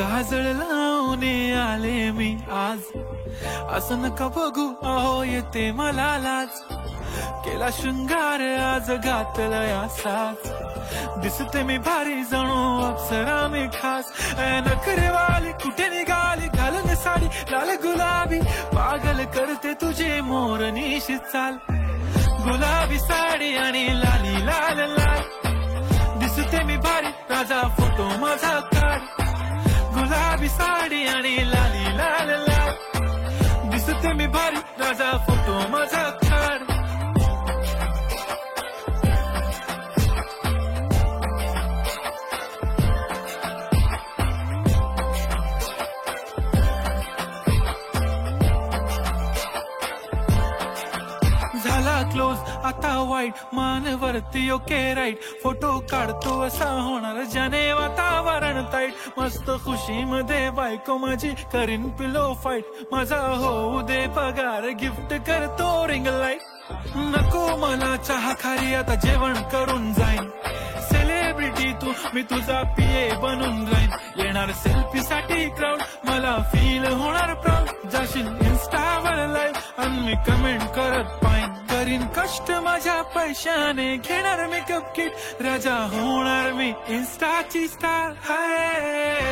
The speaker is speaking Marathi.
काजळ लावून आले मी आज, असं नका बघू अहो येते मला लाज. केला शृंगार आज घातला असाच, दिसते मी भारी जणू अप्सरा मी खास. नखरेवाली कुठे निघाली घालून साडी लाल गुलाबी, पागल करते तुझे मोरनीशी चाल. गुलाबी साडी आणि लाली लाल लाल, दिसते मी भारी राजा फोटो माझा काढ. गुलाबी साडी आणि लाली लाल लाल, दिसते मी भारी राजा फोटो माझा काढ. झाला क्लोज आता वाईट, मानवरती ओके राईट. फोटो काढतो असा होणार ज्याने वातावरण ताईट. मस्त खुशी मध्ये बायको माझी करीन पिलो फाईट. माझा होऊ दे पगार गिफ्ट करतो रिंग लाईट. नको मला चहा खारी आता जेवण करून जाईन. सेलिब्रिटी तू मी तुझा पीए बनून राहीन. येणार सेल्फी साठी क्राऊड मला फील होणार प्राऊड. जाशील इन्स्टावर लाईव्ह आणि मी कमेंट करत पाईन. करीन कष्ट माझ्या पैशाने घेणार मेकअप किट. राजा होणार मी इन्स्टाची स्टार. हाय